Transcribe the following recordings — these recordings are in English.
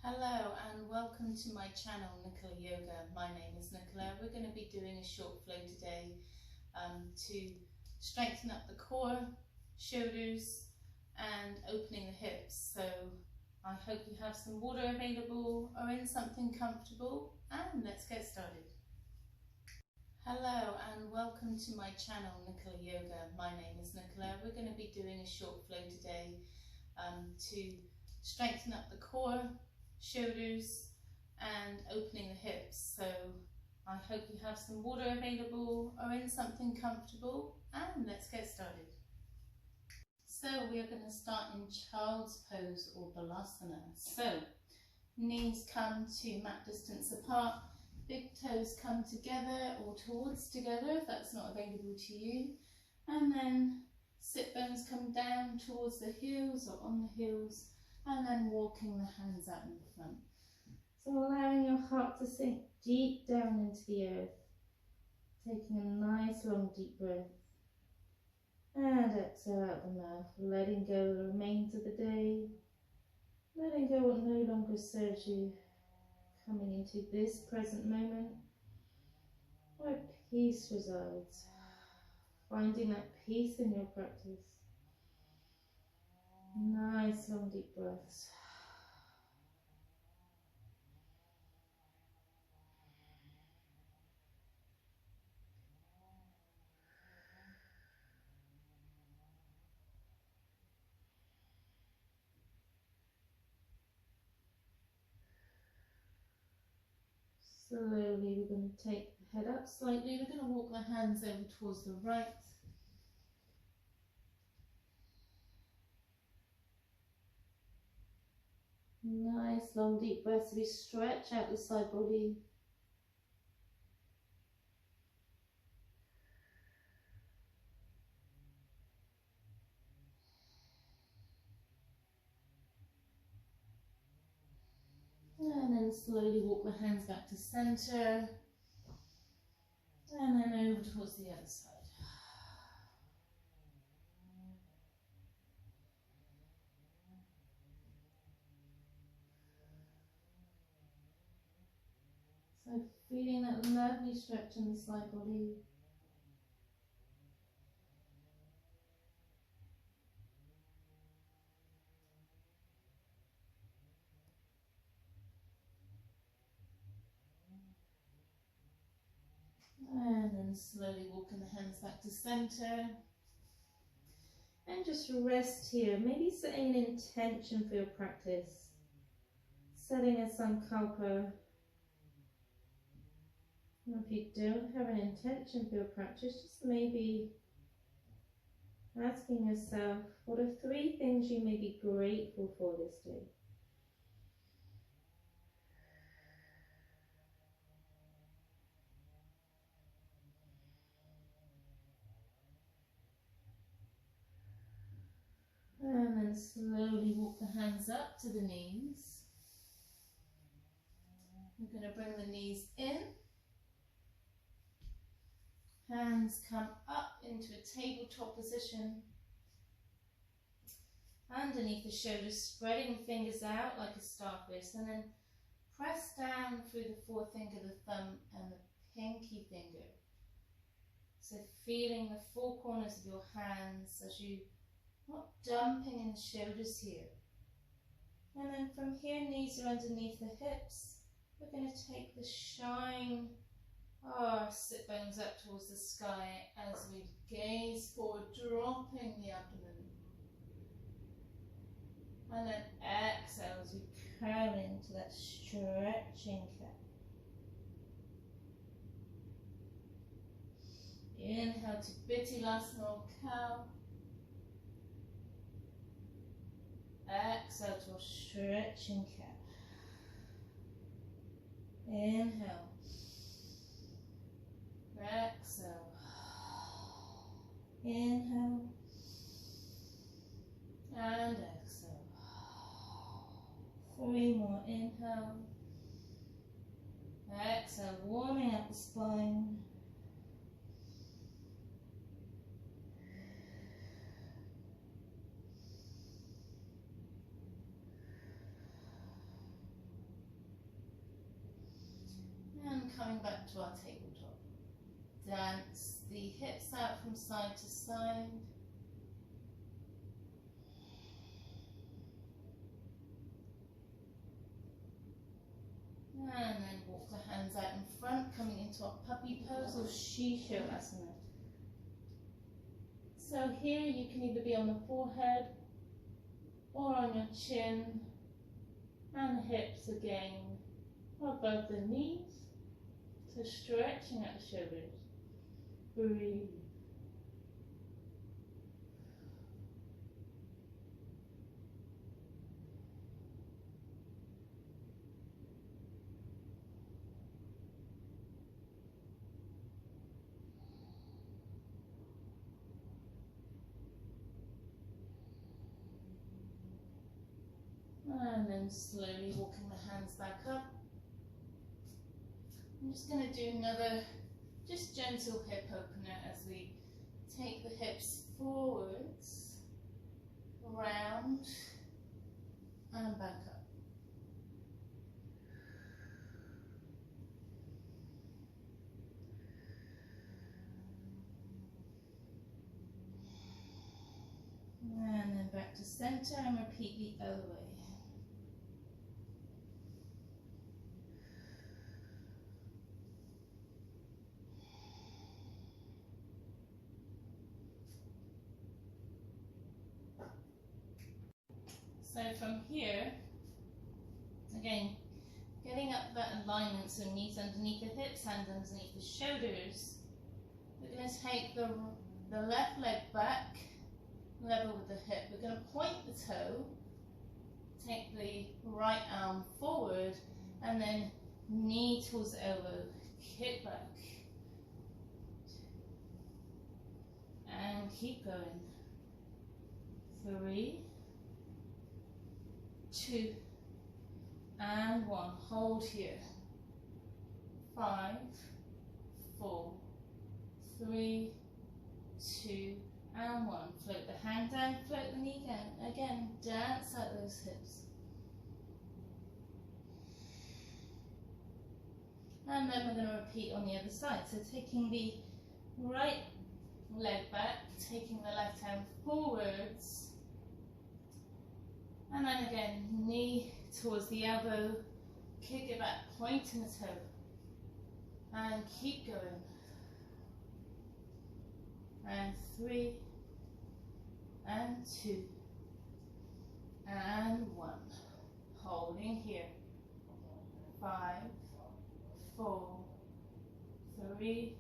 Hello and welcome to my channel Nicola Yoga. My name is Nicola. We're going to be doing a short flow today to strengthen up the core, shoulders and opening the hips. So I hope you have some water available or in something comfortable, and let's get started. Hello and welcome to my channel Nicola Yoga. My name is Nicola. We're going to be doing a short flow today to strengthen up the core, shoulders and opening the hips. So I hope you have some water available or in something comfortable, and let's get started. So we are going to start in child's pose or balasana. So knees come to mat distance apart, big toes come together or towards together if that's not available to you, and then sit bones come down towards the heels or on the heels, and then walking the hands out in front. So allowing your heart to sink deep down into the earth, taking a nice long deep breath, and exhale out the mouth, letting go the remains of the day, letting go what no longer serves you, coming into this present moment where peace resides, finding that peace in your practice. Nice long deep breaths. Slowly we're going to take the head up slightly. We're going to walk the hands over towards the right. Nice long deep breaths as we stretch out the side body. And then slowly walk the hands back to center. And then over towards the other side. So feeling that lovely stretch in the side body. And then slowly walking the hands back to center. And just rest here, maybe setting an intention for your practice. Setting a sankalpa. And if you don't have an intention for your practice, just maybe asking yourself, what are 3 things you may be grateful for this day? And then slowly walk the hands up to the knees. We're going to bring the knees in. Hands come up into a tabletop position. Underneath the shoulders, spreading the fingers out like a starfish, and then press down through the forefinger, the thumb and the pinky finger. So feeling the 4 corners of your hands as you not dumping in the shoulders here. And then from here, knees are underneath the hips. We're going to take the shine our sit bones up towards the sky as we gaze forward, dropping the abdomen. And then exhale as we curl into that stretching cat. Inhale to Bittilasana or cow. Exhale to a stretching cat. Inhale. Exhale. Inhale. And exhale. 3 more. Inhale. Exhale, warming up the spine. coming back to our tabletop. Dance the hips out from side to side. And then walk the hands out in front, coming into our puppy pose or shavasana. So here you can either be on the forehead or on your chin, and the hips again above the knees. So stretching at the shoulders. Breathe. And then slowly walking the hands back up. I'm just going to do another just gentle hip opener as we take the hips forwards, round and back up. And then back to center and repeat the other way. So from here, again, getting up that alignment, so knees underneath the hips, hands underneath the shoulders, we're going to take the left leg back, level with the hip. We're going to point the toe, take the right arm forward, and then knee towards elbow, kick back. And keep going. 3, 2, and 1. Hold here. 5, 4, 3, 2, and 1. Float the hand down, float the knee down. Again, dance out those hips. And then we're going to repeat on the other side. So taking the right leg back, taking the left hand forwards, and then again, knee towards the elbow, kick it back, pointing the toe, and keep going. And 3, and 2, and 1. Holding here. 5, 4, 3,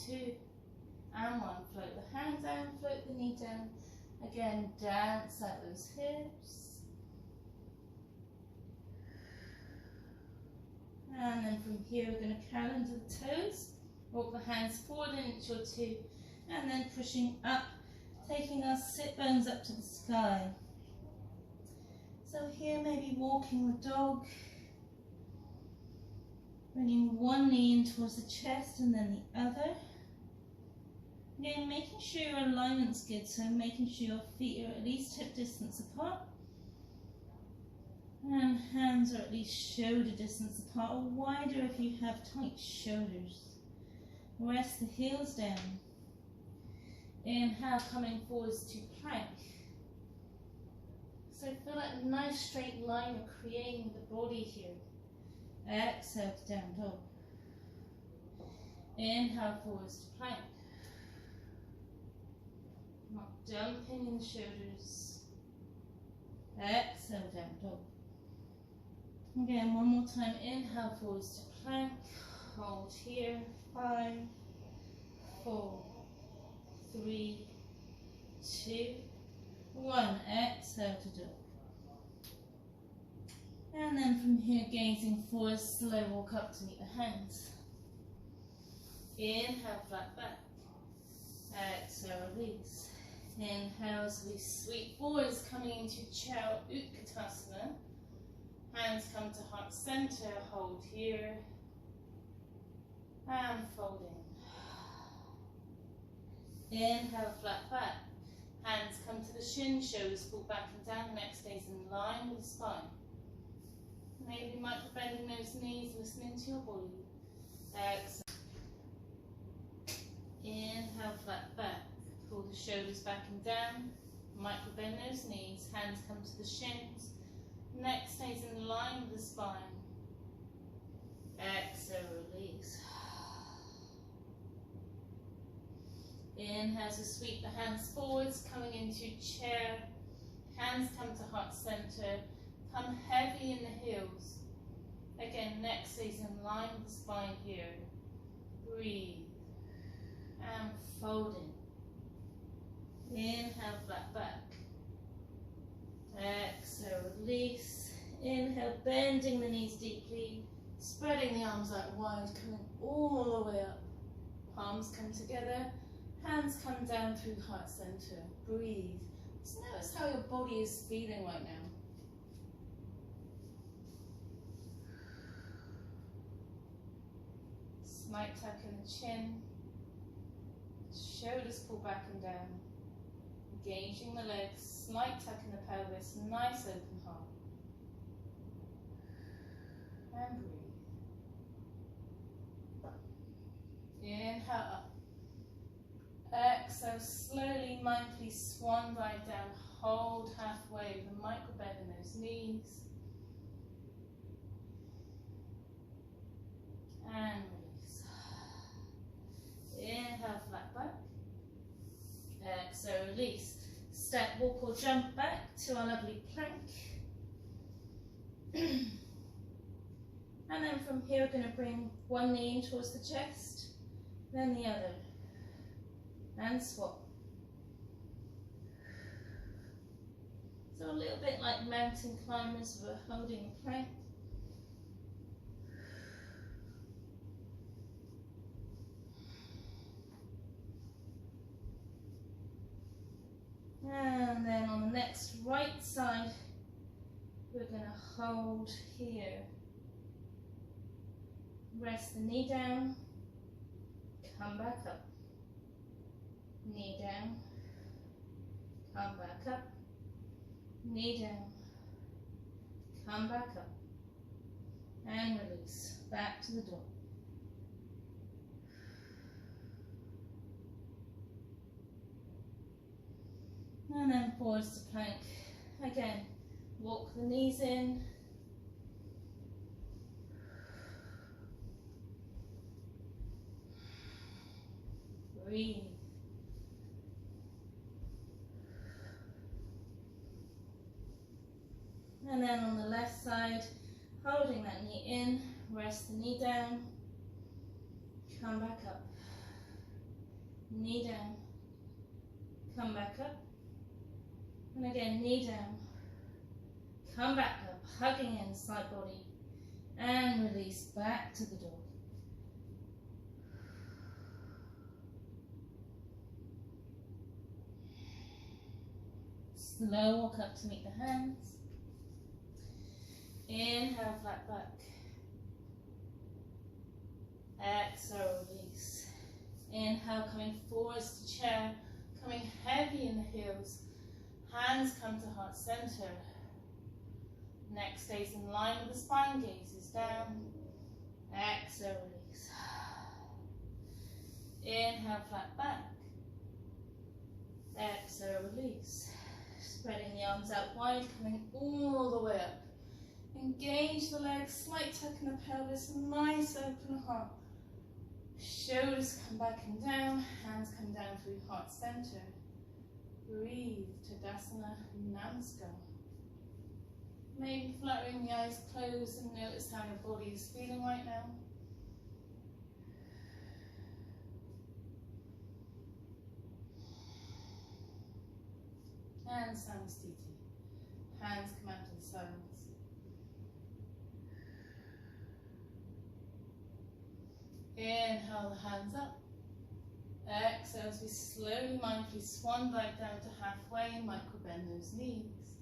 2, and 1. Float the hand down, float the knee down. Again, dance out those hips. And then from here, we're going to curl into the toes. Walk the hands forward an inch or 2. And then pushing up, taking our sit bones up to the sky. So here, maybe walking the dog. Bringing one knee in towards the chest and then the other. Again, making sure your alignment's good, so making sure your feet are at least hip distance apart. And hands are at least shoulder distance apart, or wider if you have tight shoulders. Rest the heels down. Inhale, coming forwards to plank. So feel like a nice straight line of creating the body here. Exhale to down dog. Inhale, forwards to plank. Not dumping in the shoulders. Exhale, down dog. Again, one more time. Inhale, forwards to plank. Hold here. 5, 4, 3, 2, 1. Exhale to dog. And then from here, gazing forward, slow walk up to meet the hands. Inhale, flat back. Exhale, release. Inhale, so we sweep forwards, coming into tadasana. Hands come to heart center, hold here. And folding. Inhale, flat back. Hands come to the shin, shoulders pull back and down, neck stays in line with the spine. Maybe you might be bending those knees, listening to your body. Exhale. Inhale, flat back. Pull the shoulders back and down. Micro bend those knees. Hands come to the shins. Neck stays in line with the spine. Exhale, release. Inhale to sweep the hands forwards, coming into chair. Hands come to heart center. Come heavy in the heels. Again, neck stays in line with the spine here. Breathe. And folding. Inhale, flat back. Exhale, release. Inhale, bending the knees deeply. Spreading the arms out wide, coming all the way up. Palms come together. Hands come down through heart center. Breathe. Just notice how your body is feeling right now. Slight tuck in the chin. Shoulders pull back and down. Engaging the legs. Slight tuck in the pelvis. Nice open heart. And breathe. Inhale up. Exhale, slowly, mindfully swan right down. Hold halfway with a micro bend in those knees. And release. Inhale, flat back. Exhale, release. Step, walk or jump back to our lovely plank. And then from here, we're going to bring one knee in towards the chest, then the other, and swap. So a little bit like mountain climbers, we're holding the plank. And then on the next right side, we're going to hold here. Rest the knee down, come back up. Knee down, come back up. Knee down, come back up. And release, back to the door. And then forwards to plank. Again, walk the knees in. Breathe. And then on the left side, holding that knee in, rest the knee down, come back up. Knee down, come back up. And again, knee down, come back up, hugging in side body, and release back to the dog. Slow walk up to meet the hands. Inhale, flat back. Exhale, release. Inhale, coming forwards to chair, coming heavy in the heels. Hands come to heart center. Neck stays in line with the spine, gazes down. Exhale, release. Inhale, flat back. Exhale, release. Spreading the arms out wide, coming all the way up. Engage the legs, slight tuck in the pelvis, nice open heart. Shoulders come back and down, hands come down through heart center. Breathe, tadasana, Namaste. Maybe fluttering the eyes closed and notice how your body is feeling right now. And Namaste. Hands come out to the sides. Inhale the hands up. Exhale as we slowly, mindfully swan back down to halfway, micro bend those knees.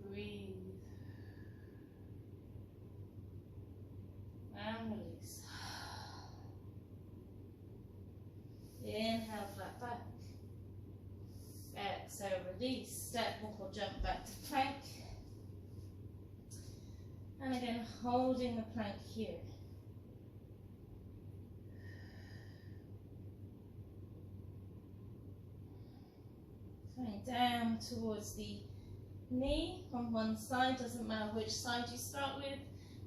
Breathe. And release. Inhale, flat back. Exhale, release. Step, walk or jump back to plank. And again, holding the plank here. down towards the knee on one side, doesn't matter which side you start with.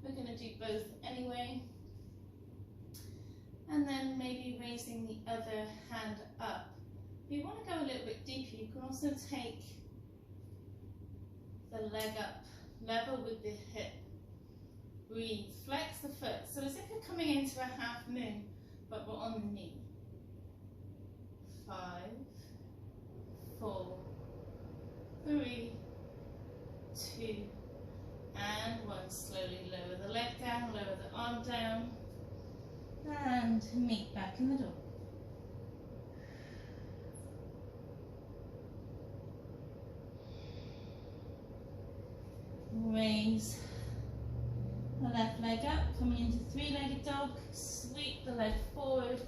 We're going to do both anyway. And then maybe raising the other hand up. If you want to go a little bit deeper, you can also take the leg up, level with the hip. Breathe, flex the foot. So as if you're coming into a half moon, but we're on the knee. 5, 4, 3, 2, and 1. Slowly lower the leg down, lower the arm down, and meet back in the dog. Raise the left leg up, coming into three-legged dog. Sweep the leg forward,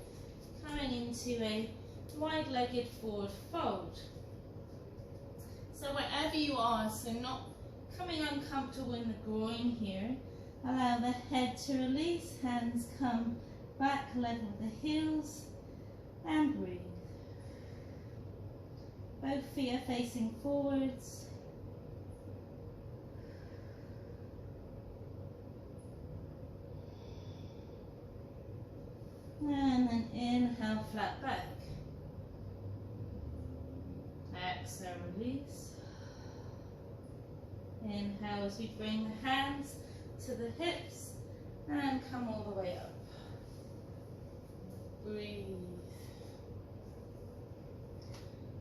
coming into a wide-legged forward fold. So wherever you are, so not coming uncomfortable in the groin here, allow the head to release, hands come back, level the heels, and breathe. Both feet are facing forwards. And then inhale, flat back. Exhale, release. Inhale as we bring the hands to the hips and come all the way up. Breathe.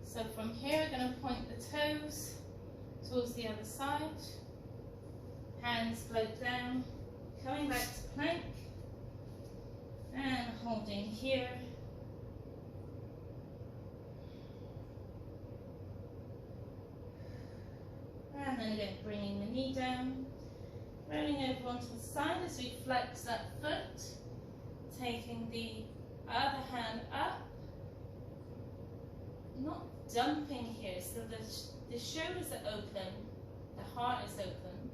So from here, we're going to point the toes towards the other side. Hands float down, coming back to plank. And holding here. And then again, bringing the knee down. Rolling over onto the side as we flex that foot. Taking the other hand up. Not dumping here, so the shoulders are open, the heart is open.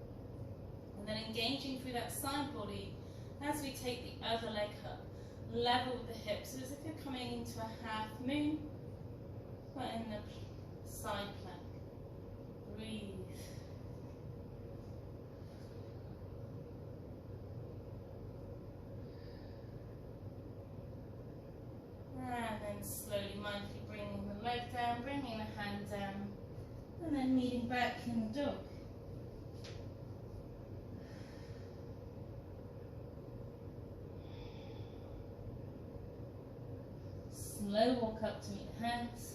And then engaging through that side body as we take the other leg up. Level with the hips, so as if you're coming into a half moon, but in the side plank. Breathe. And then slowly, mindfully bringing the leg down, bringing the hand down, and then meeting back in the dog. Slow walk up to meet the hands.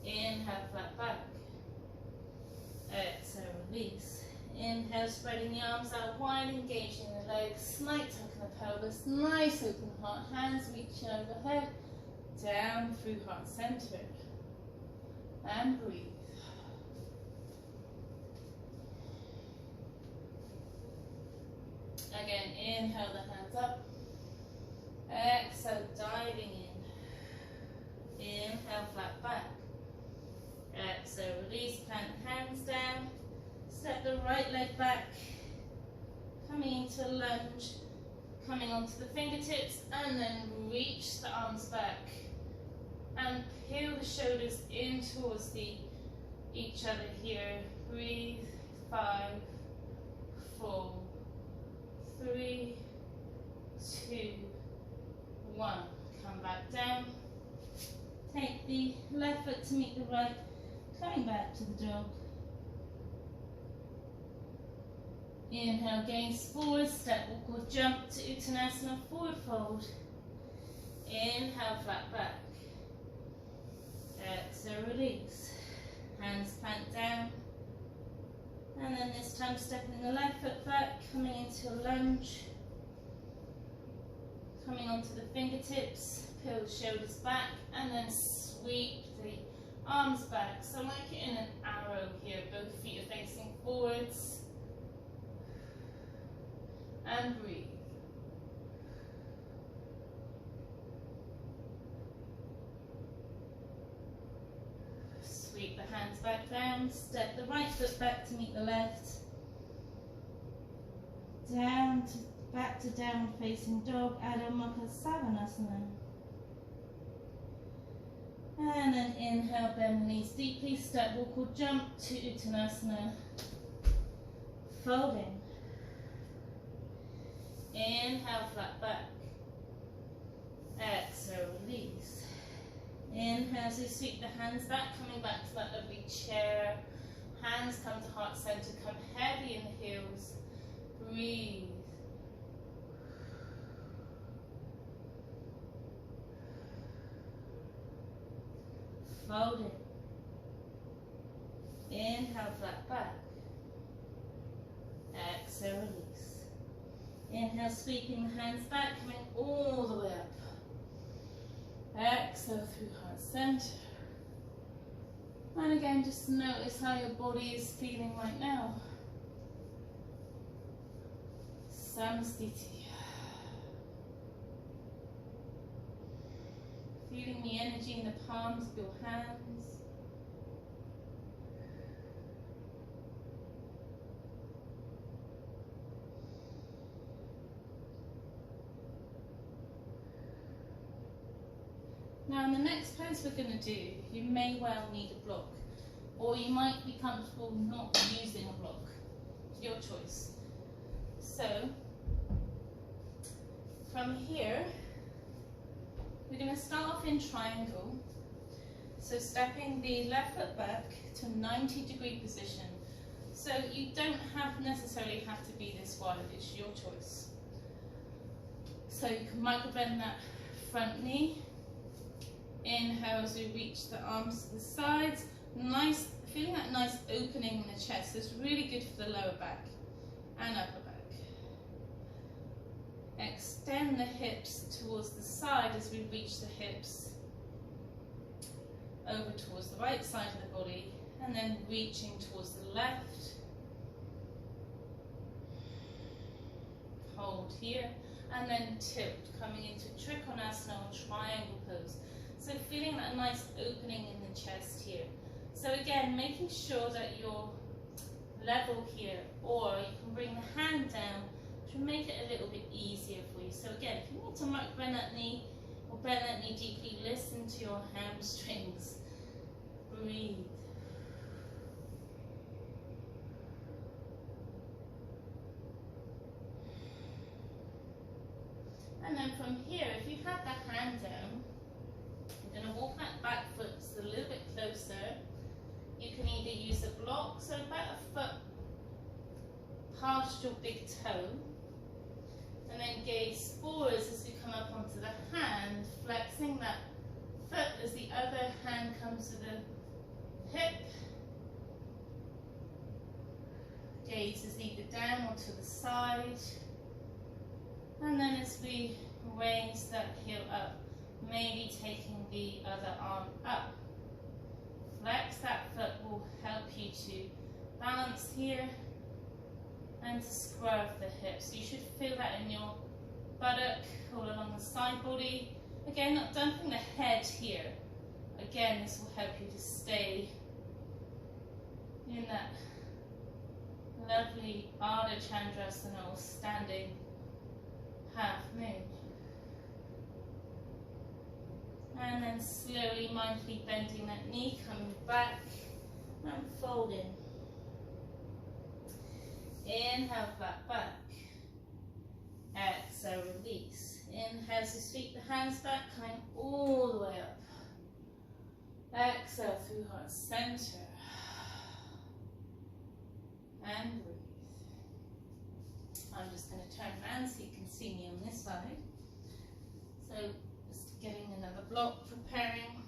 Inhale, flat back. Exhale, release. Inhale, spreading the arms out wide, engaging the legs, slight tuck in the pelvis, nice open heart, hands reaching overhead, down through heart center. And breathe. Again, inhale the hands up. Exhale, diving in. Inhale, flat back. Exhale, release, plant hands down. Step the right leg back. Coming into a lunge. Coming onto the fingertips and then reach the arms back. And peel the shoulders in towards each other here. Breathe. 5, 4, 3, 2, 1. Come back down. Take the left foot to meet the right. Coming back to the dog. Inhale, gaze forward, step, walk or jump to Uttanasana, forward fold. Inhale, flat back. Exhale, release. Hands plant down. And then this time stepping the left foot back, coming into a lunge. Coming onto the fingertips, peel the shoulders back, and then sweep the arms back. So like you're in an arrow here, both feet are facing forwards. And breathe. Sweep the hands back down, step the right foot back to meet the left. Down to back to down facing dog, adho, svanasana. And then inhale, bend the knees deeply, step, walk or jump to Uttanasana, folding. Inhale, flat back. Exhale, release. Inhale, so sweep the hands back, coming back to that lovely chair. Hands come to heart center, come heavy in the heels. Breathe. Fold it. Inhale, flat back. Exhale, release. Inhale, sweeping the hands back, coming all the way up. Exhale through heart center. And again, just notice how your body is feeling right now. Samastiti. Feeling the energy in the palms of your hands. Now in the next pose we're going to do, you may well need a block, or you might be comfortable not using a block. Your choice. So, from here, we're going to start off in triangle. So stepping the left foot back to 90-degree position. So you don't necessarily have to be this wide, it's your choice. So you can micro bend that front knee. Inhale as we reach the arms to the sides. Nice, feeling that nice opening in the chest. So it's really good for the lower back and upper back. Extend the hips towards the side as we reach the hips over towards the right side of the body, and then reaching towards the left. Hold here, and then tilt, coming into Trikonasana or triangle pose. So feeling that nice opening in the chest here. So again, making sure that you're level here, or you can bring the hand down to make it a little bit easier for you. So again, if you need to bend that knee or bend that knee deeply, listen to your hamstrings. Breathe. And then from here, if you have the hand down, you're going to walk that back foot just a little bit closer. You can either use a block, so about a foot past your big toe, and then gaze forwards as we come up onto the hand, flexing that foot as the other hand comes to the hip. Gaze is either down or to the side. And then as we raise that heel up, maybe taking the other arm up. Flex that foot will help you to balance here and to swerve the hips. You should feel that in your buttock all along the side body. Again, not dumping the head here. Again, this will help you to stay in that lovely Ardha Chandrasana, or standing half moon. And then slowly, mindfully bending that knee, coming back and folding. Inhale, flat back. Exhale, release. Inhale, so sweep the hands back, coming all the way up. Exhale through heart center. And breathe. I'm just going to turn around so you can see me on this side. So just getting another block, preparing.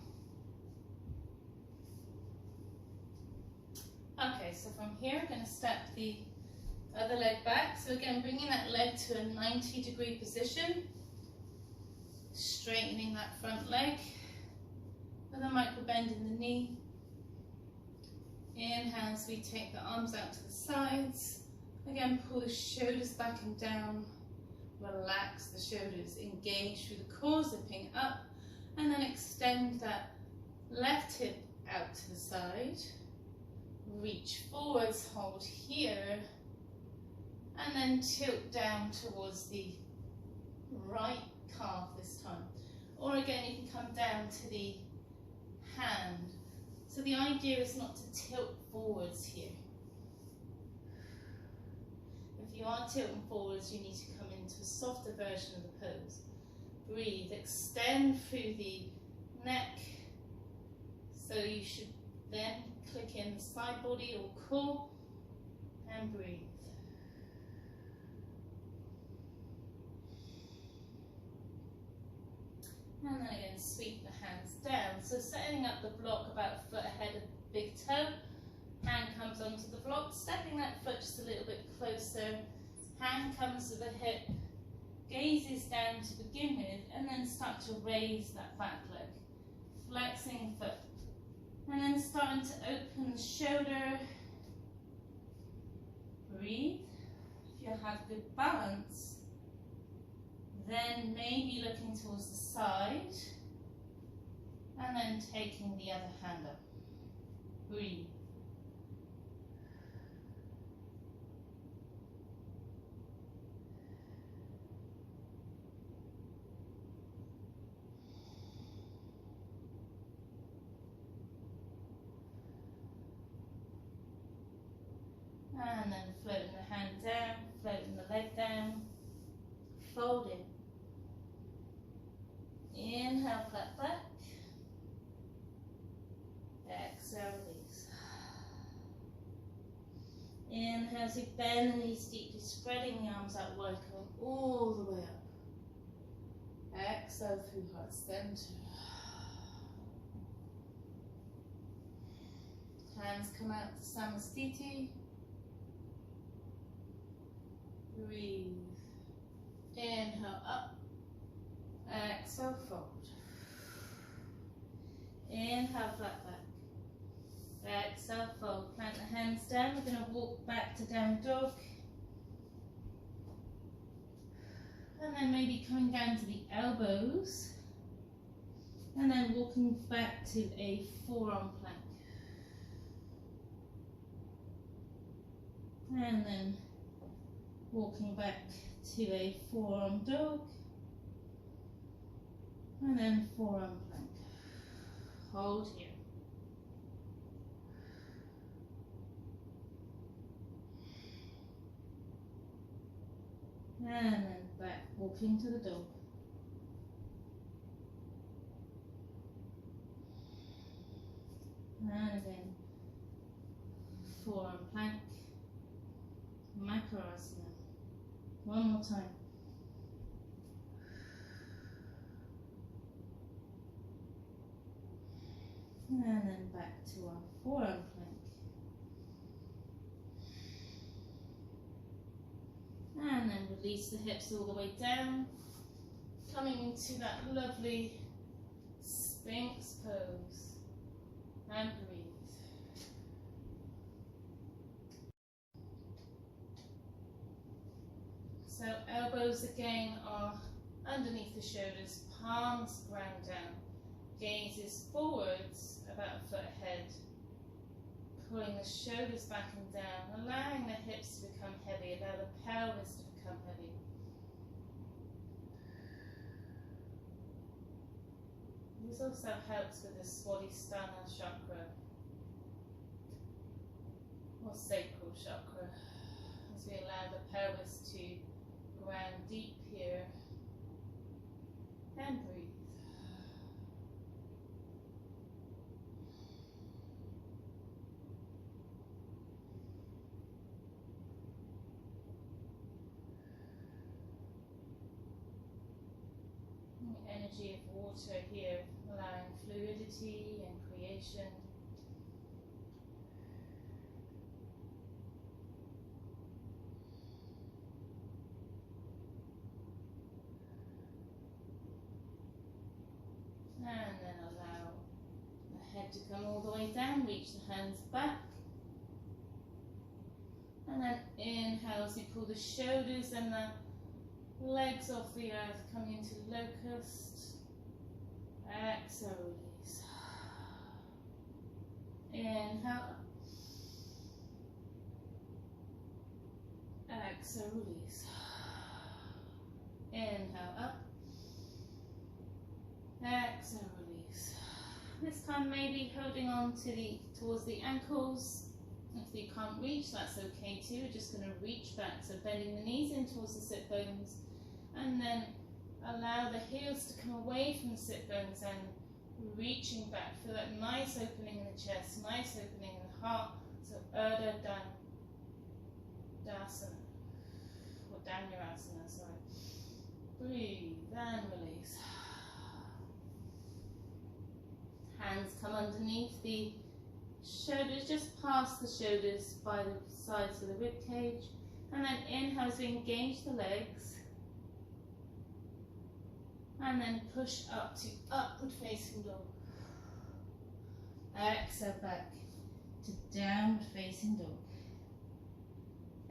Okay, so from here I'm going to step the other leg back. So again, bringing that leg to a 90-degree position. Straightening that front leg. With a micro bend in the knee. Inhale as we take the arms out to the sides. Again, pull the shoulders back and down. Relax the shoulders. Engage through the core, zipping up. And then extend that left hip out to the side. Reach forwards, hold here. And then tilt down towards the right calf this time. Or again, you can come down to the hand. So the idea is not to tilt forwards here. If you are tilting forwards, you need to come into a softer version of the pose. Breathe, extend through the neck. So you should then click in the side body or core and breathe. And then again, sweep the hands down. So setting up the block about a foot ahead of the big toe. Hand comes onto the block, stepping that foot just a little bit closer. Hand comes to the hip, gazes down to begin with, and then start to raise that back leg. Flexing foot. And then starting to open the shoulder. Breathe. If you have good balance, then maybe looking towards the side, and then taking the other hand up. Breathe. And then floating the hand down, floating the leg down, folding. Inhale, flat back. Exhale, release. Inhale as you bend the knees deeply, spreading the arms out wide, going all the way up. Exhale through heart center. Hands come out to Namaste. Breathe. Inhale up. Exhale, fold. Inhale, flat back. Exhale, fold. Plant the hands down. We're going to walk back to down dog. And then maybe coming down to the elbows. And then walking back to a forearm plank. And then walking back to a forearm dog. And then forearm plank. Hold here. And then back, walking to the dog. And again, forearm plank, makarasana. One more time. And then back to our forearm plank. And then release the hips all the way down, coming into that lovely Sphinx pose. And breathe. So elbows again are underneath the shoulders, palms ground down, gazes forwards about a foot ahead, pulling the shoulders back and down, allowing the hips to become heavy, allow the pelvis to become heavy. This also helps with the svanasana chakra, or sacral chakra, as we allow the pelvis to ground deep here, and breathe. The energy of water here, allowing fluidity and creation. And then allow the head to come all the way down, reach the hands back. And then inhale as you pull the shoulders and the legs off the earth, coming into locust. Exhale, release. Inhale. Exhale, release. Inhale up. Exhale, release. this time maybe holding on to towards the ankles. If you can't reach, that's okay too. We're just going to reach back, so bending the knees in towards the sit bones, and then allow the heels to come away from the sit bones and reaching back. Feel that nice opening in the chest, nice opening in the heart. So Urdhva Dandasana, or Dhanurasana, sorry. Breathe and release. Hands come underneath the shoulders, just past the shoulders by the sides of the rib cage. And then inhale as we engage the legs. And then push up to upward facing dog. Exhale back to downward facing dog.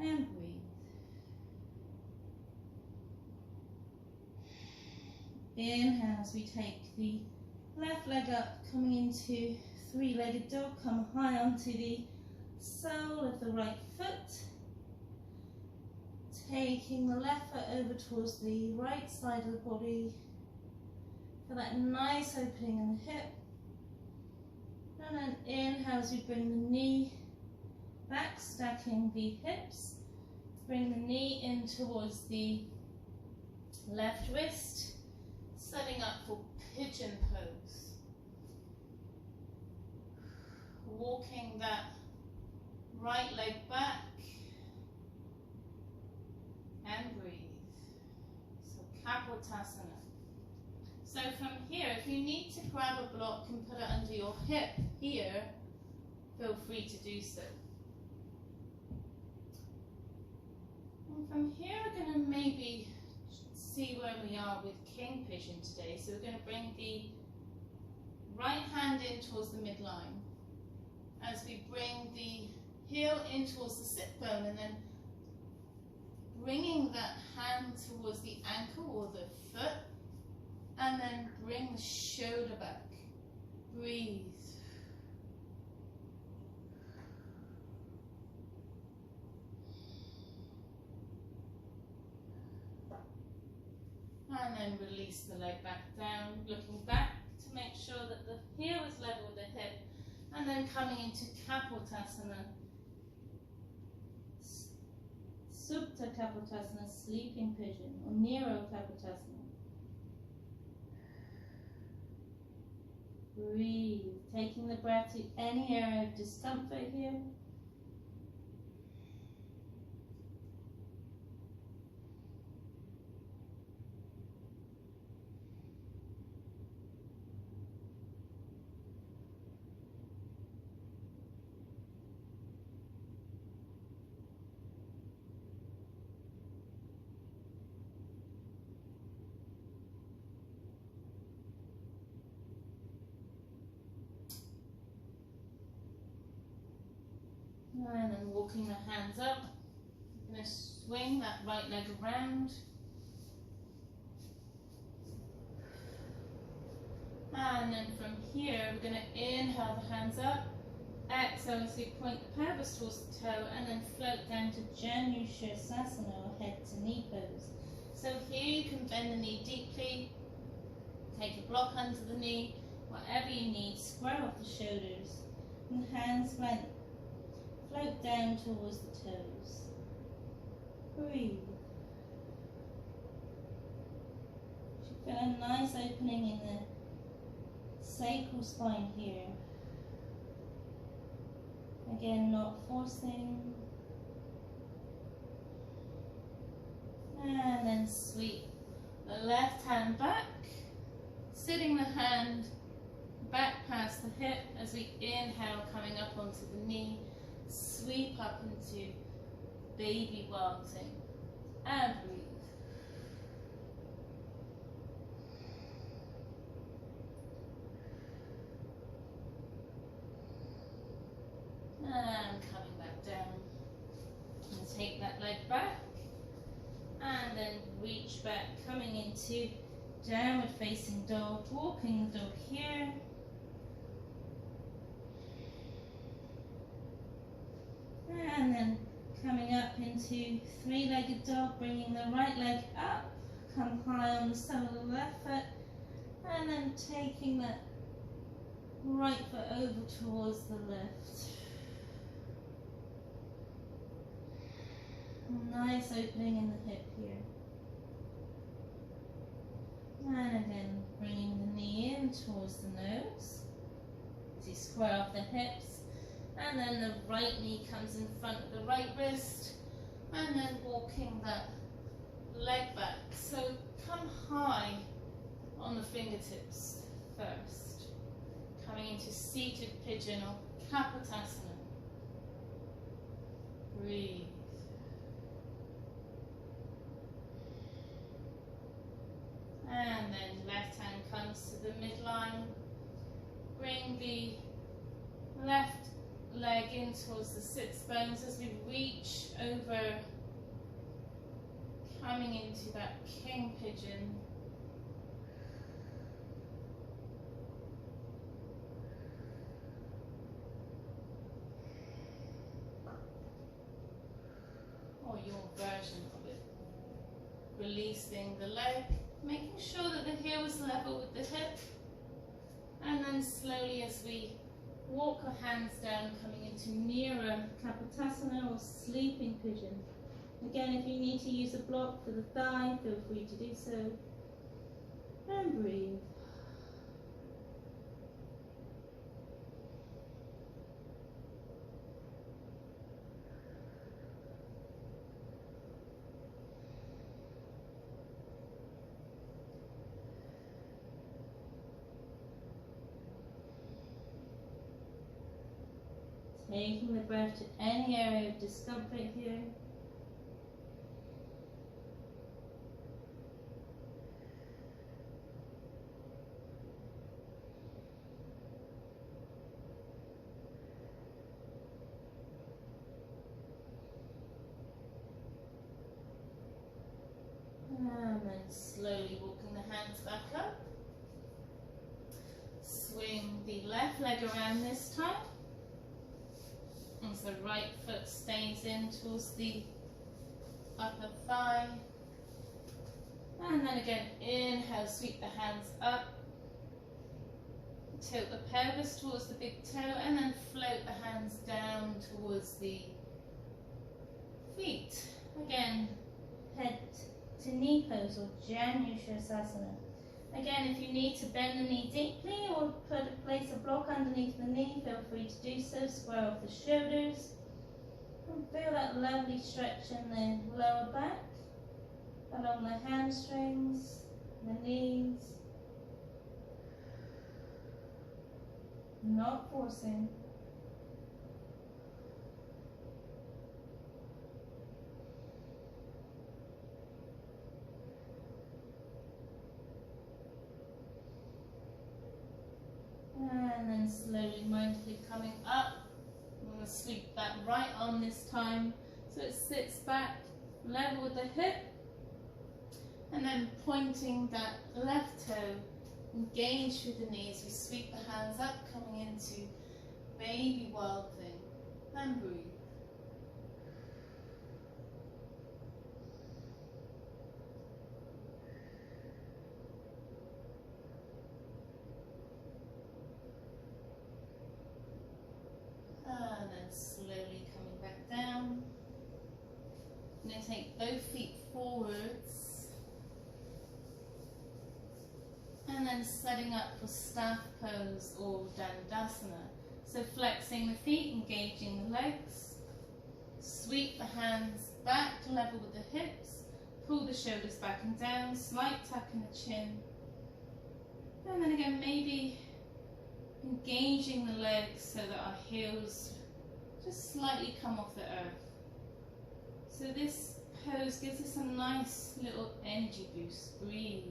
And breathe. Inhale as we take the left leg up, coming into three-legged dog. Come high onto the sole of the right foot. Taking the left foot over towards the right side of the body. For that nice opening in the hip. And then inhale as we bring the knee back, stacking the hips. Bring the knee in towards the left wrist. Setting up for pigeon pose. Walking that right leg back. And breathe. So Kapotasana. So from here, if you need to grab a block and put it under your hip here, feel free to do so. And from here, we're going to maybe see where we are with King Pigeon today. So we're going to bring the right hand in towards the midline. As we bring the heel in towards the sit bone, and then bringing that hand towards the ankle or the foot. And then bring the shoulder back. Breathe. And then release the leg back down, looking back to make sure that the heel is level with the hip. And then coming into Kapotasana. Supta Kapotasana, sleeping pigeon, or Nero Kapotasana. Breathe, taking the breath to any area of discomfort here. And then walking the hands up. I'm going to swing that right leg around. And then from here, we're going to inhale the hands up. Exhale as we point the pelvis towards the toe, and then float down to Janu Shavasana, or head to knee pose. So here you can bend the knee deeply. Take a block under the knee. Whatever you need, square off the shoulders. And hands length. Float down towards the toes. Breathe. You feel a nice opening in the sacral spine here. Again, not forcing. And then sweep the left hand back, sitting the hand back past the hip as we inhale, coming up onto the knee. Sweep up into baby waltzing and breathe. And coming back down. And take that leg back. And then reach back, coming into downward facing dog, walking the dog here. And then coming up into three-legged dog, bringing the right leg up, come high on the sole of the left foot, and then taking that Right foot over towards the left. Nice opening in the hip here. And again, bringing the knee in towards the nose. As you square off the hips. And then the right knee comes in front of the right wrist. And then walking that leg back. So come high on the fingertips first. Coming into seated pigeon or kapotasana. Breathe. And then left hand comes to the midline. Bring the left leg in towards the sits bones as we reach over, coming into that king pigeon. Or your version of it. Releasing the leg, making sure that the heel is level with the hip. And then slowly as we walk our hands down, coming into nearer kapotasana or sleeping pigeon. Again, if you need to use a block for the thigh, feel free to do so. And breathe. Taking the breath to any area of discomfort here. And then slowly walking the hands back up. Swing the left leg around this time. As the right foot stays in towards the upper thigh. And then again, inhale, sweep the hands up. Tilt the pelvis towards the big toe and then float the hands down towards the feet. Again, head to knee pose or shavasana. Again, if you need to bend the knee deeply or place a block underneath the knee, feel free to do so. Square off the shoulders. And feel that lovely stretch in the lower back, along the hamstrings, the knees. Not forcing. And then slowly, mindfully coming up. I'm going to sweep that right arm this time. So it sits back, level with the hip. And then pointing that left toe, engage through the knees. We sweep the hands up, coming into baby wild thing. And breathe. And then slowly coming back down. I'm going to take both feet forwards. And then setting up for staff pose or tadasana. So flexing the feet, engaging the legs. Sweep the hands back, level with the hips. Pull the shoulders back and down, slight tuck in the chin. And then again, maybe engaging the legs so that our heels just slightly come off the earth. So this pose gives us a nice little energy boost. Breathe.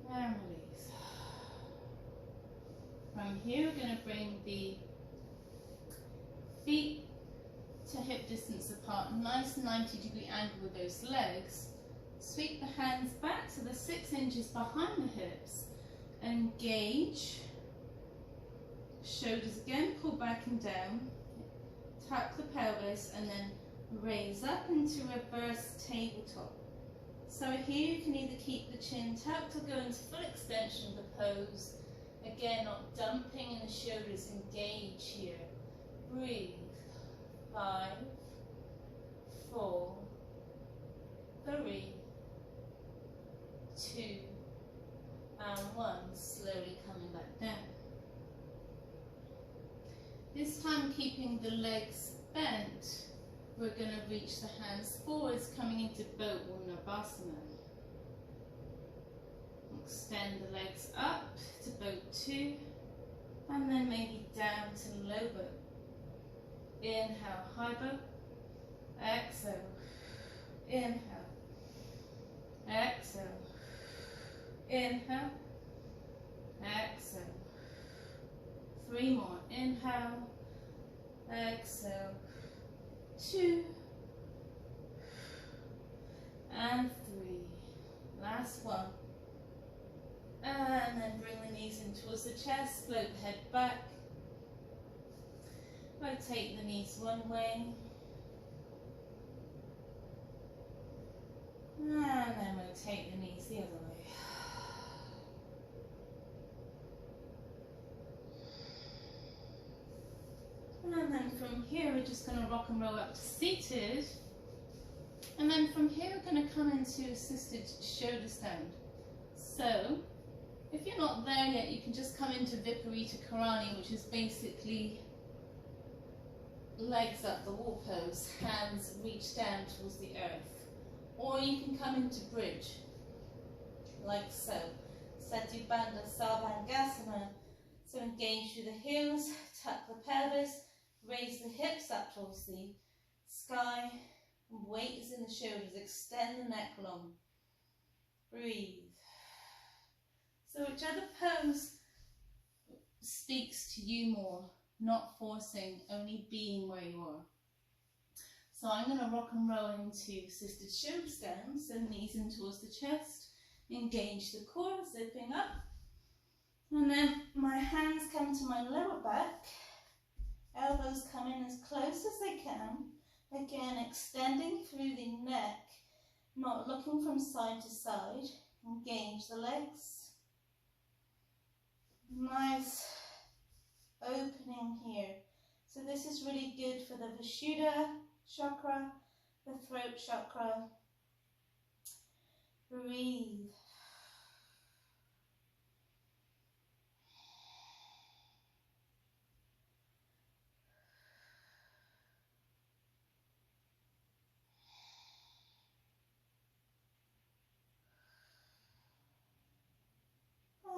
And release. From here, we're going to bring the feet to hip distance apart, nice 90-degree angle with those legs. Sweep the hands back so they're 6 inches behind the hips. Engage. Shoulders again, pull back and down. Tuck the pelvis and then raise up into reverse tabletop. So here you can either keep the chin tucked or go into full extension of the pose. Again, not dumping in the shoulders, engage here. Breathe. 5, 4, 3, 2, and 1. Slowly coming back down. This time keeping the legs bent, we're going to reach the hands forwards, coming into boat or Namaste. Extend the legs up to boat 2, and then maybe down to low boat. Inhale, high boat. Exhale. Inhale. Exhale. Inhale. Exhale. 3 more. Inhale. Exhale. 2. And 3. Last one. And then bring the knees in towards the chest. Float the head back. Rotate the knees one way. And then rotate the knees the other way. And then from here we're just going to rock and roll up to seated. And then from here we're going to come into assisted shoulder stand. So, if you're not there yet, you can just come into Viparita Karani, which is basically legs up the wall pose, hands reach down towards the earth. Or you can come into bridge, like so. Sati Bandha Sarvangasana. So engage through the heels, tuck the pelvis, raise the hips up towards the sky. Weight is in the shoulders, extend the neck long. Breathe. So whichever pose speaks to you more, not forcing, only being where you are. So I'm going to rock and roll into assisted shoulder stand, so knees in towards the chest, engage the core, zipping up, and then my hands come to my lower back, elbows come in as close as they can, again extending through the neck, not looking from side to side, engage the legs, nice opening here. So this is really good for the Vishuddha chakra, the throat chakra. Breathe.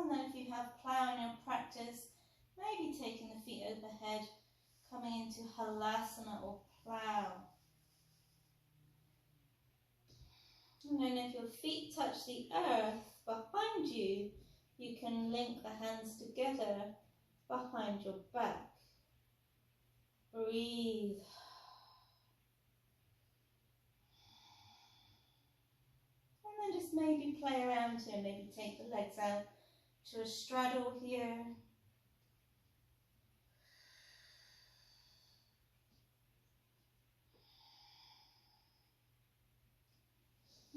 And then if you have plow in your practice, maybe taking the feet overhead, coming into halasana or plow. And then if your feet touch the earth behind you, you can link the hands together behind your back. Breathe. And then just maybe play around here, maybe take the legs out to a straddle here.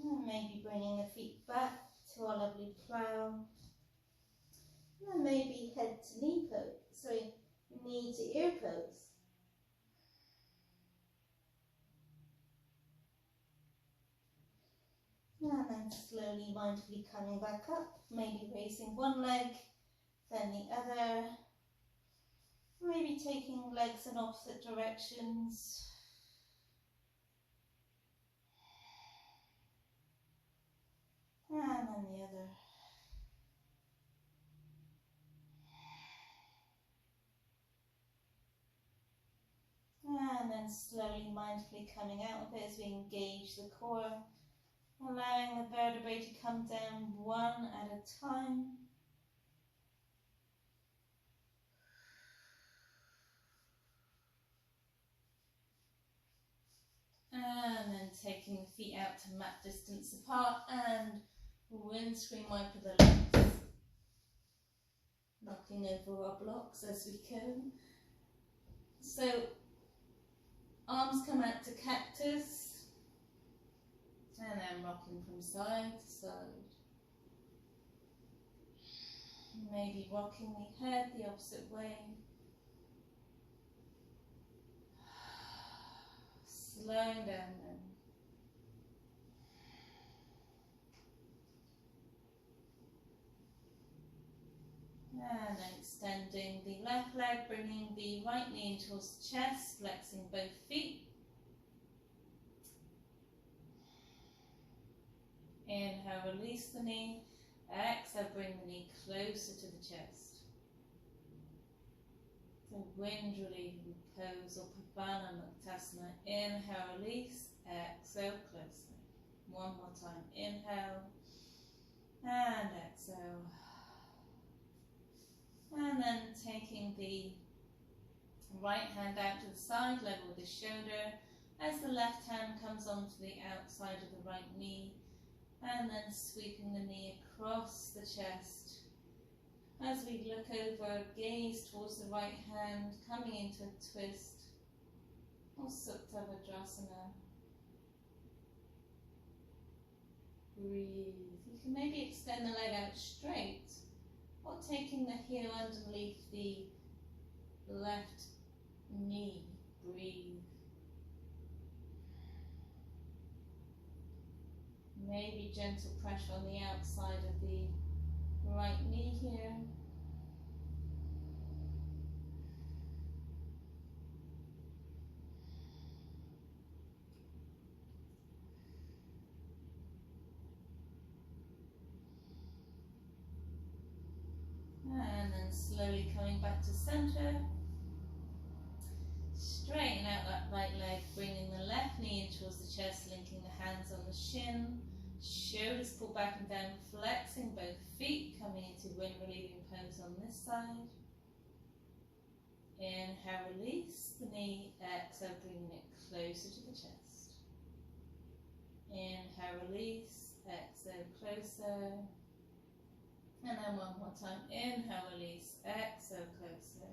And maybe bringing the feet back to our lovely plow. And then maybe head to knee pose, sorry, knee to ear pose. And then slowly, mindfully coming back up, maybe raising one leg, then the other. Maybe taking legs in opposite directions. And then the other. And then slowly, mindfully coming out of it as we engage the core, allowing the vertebrae to come down one at a time. And then taking the feet out to mat distance apart and windscreen wiper the legs. Knocking over our blocks as we go. So arms come out to cactus. And then rocking from side to side. Maybe rocking the head the opposite way. Slowing down then. And then extending the left leg, bringing the right knee in towards the chest, flexing both feet. Inhale, release the knee. Exhale, bring the knee closer to the chest. So wind relieving pose or balasana. Inhale, release. Exhale, closer. One more time. Inhale and exhale. And then taking the right hand out to the side, level with the shoulder, as the left hand comes onto the outside of the right knee, and then sweeping the knee across the chest. As we look over, gaze towards the right hand, coming into a twist, or tadasana. Breathe. You can maybe extend the leg out straight, or taking the heel underneath the left knee. Breathe. Maybe gentle pressure on the outside of the right knee here. And then slowly coming back to center. Straighten out that right leg, bringing the left knee in towards the chest, linking the hands on the shin. Shoulders pull back and down, flexing both feet, coming into wind relieving pose on this side. Inhale, release the knee. Exhale, bringing it closer to the chest. Inhale, release. Exhale, closer. And then one more time. Inhale, release. Exhale, closer.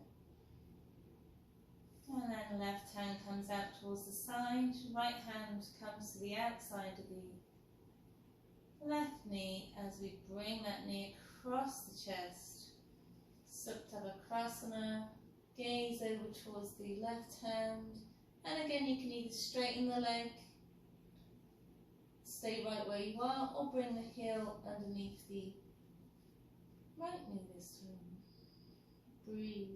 And then left hand comes out towards the side. Right hand comes to the outside of the left knee as we bring that knee across the chest. Svanasana. Gaze over towards the left hand. And again, you can either straighten the leg, stay right where you are, or bring the heel underneath the right knee this time. Breathe.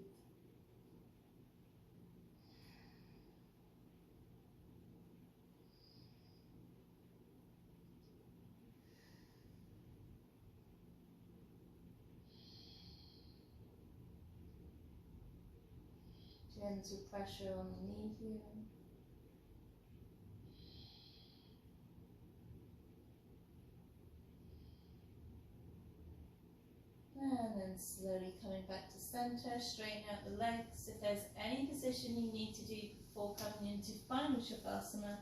Gentle pressure on the knee here. And then slowly coming back to center, straighten out the legs. If there's any position you need to do before coming into final shavasana,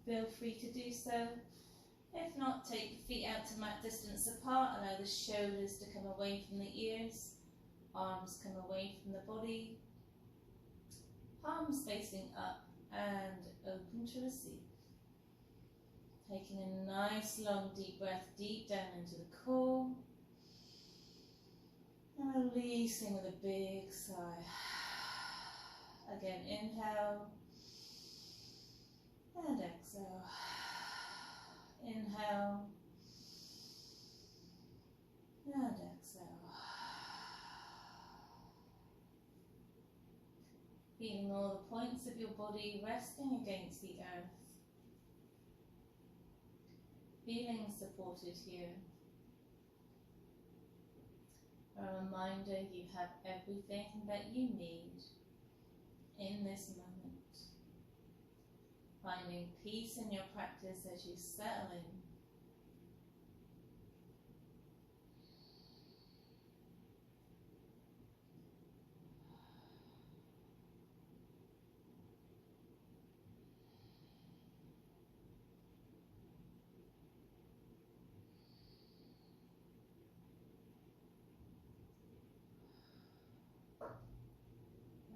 feel free to do so. If not, take the feet out to mat distance apart, allow the shoulders to come away from the ears, arms come away from the body, palms facing up and open to receive. Taking a nice long deep breath deep down into the core. And releasing with a big sigh. Again, inhale and exhale. Inhale and exhale. Feeling all the points of your body resting against the earth. Feeling supported here. A reminder you have everything that you need in this moment. Finding peace in your practice as you settle in.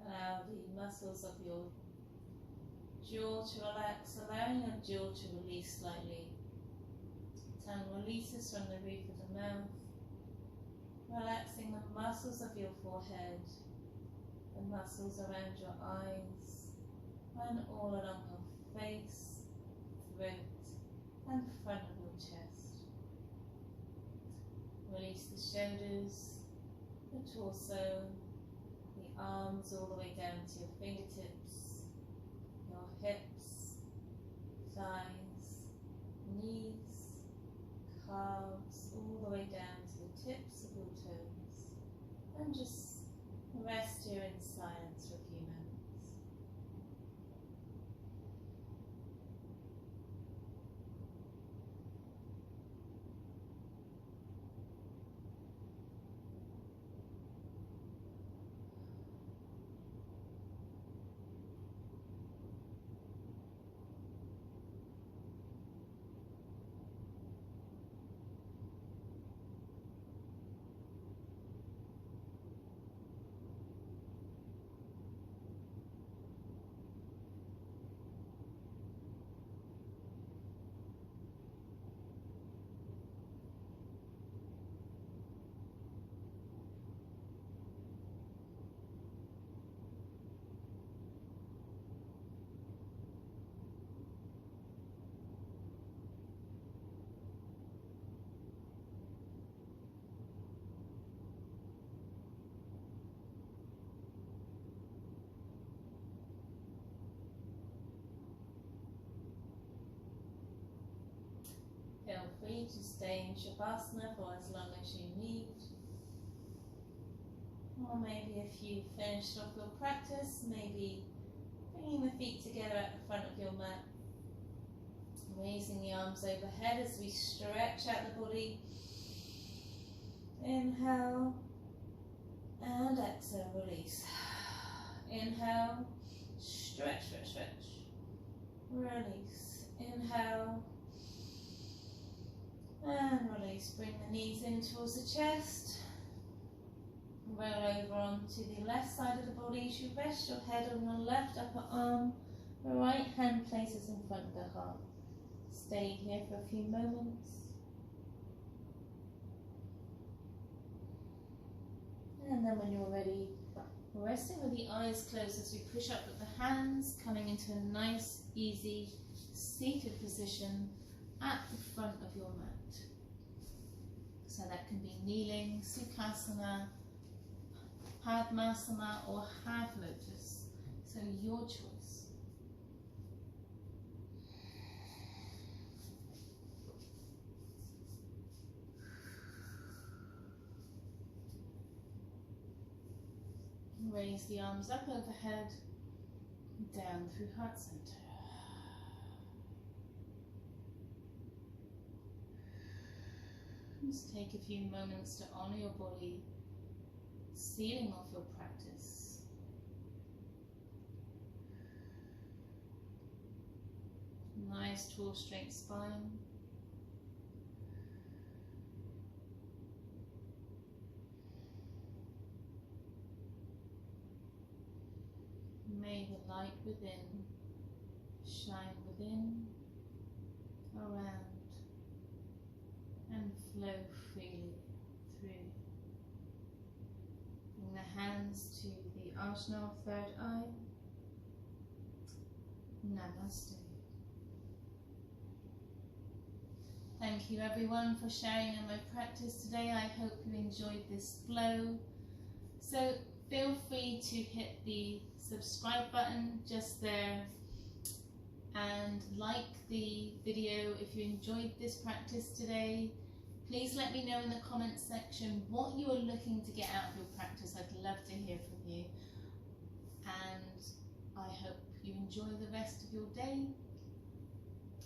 Allow the muscles of your jaw to relax, allowing your jaw to release slightly. Tongue releases from the roof of the mouth, relaxing the muscles of your forehead, the muscles around your eyes, and all along your face, throat, and front of your chest. Release the shoulders, the torso, the arms all the way down to your fingertips, your hips, thighs, knees, calves, all the way down to the tips of your toes. And just rest here in silence for a few moments. Feel free to stay in shavasana for as long as you need. Or maybe if you've finished off your practice, maybe bringing the feet together at the front of your mat. Raising the arms overhead as we stretch out the body. Inhale and exhale, release. Inhale, stretch, stretch, stretch. Release. Inhale. And release. Bring the knees in towards the chest. Roll over onto the left side of the body as you rest your head on your left upper arm. The right hand places in front of the heart. Stay here for a few moments. And then when you're ready, resting with the eyes closed as we push up with the hands, coming into a nice, easy, seated position at the front of your mat. So that can be kneeling, sukhasana, padmasana, or half lotus. So your choice. Raise the arms up overhead, down through heart center. Just take a few moments to honor your body, sealing off your practice. Nice, tall, straight spine. May the light within shine within, around, and flow freely through. Bring the hands to the asana of third eye. Namaste. Thank you everyone for sharing in my practice today. I hope you enjoyed this flow. So feel free to hit the subscribe button just there and like the video if you enjoyed this practice today. Please let me know in the comments section what you are looking to get out of your practice. I'd love to hear from you. And I hope you enjoy the rest of your day.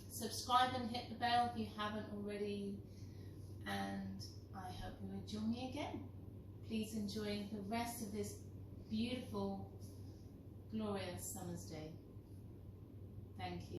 Subscribe and hit the bell if you haven't already. And I hope you will join me again. Please enjoy the rest of this beautiful, glorious summer's day. Thank you.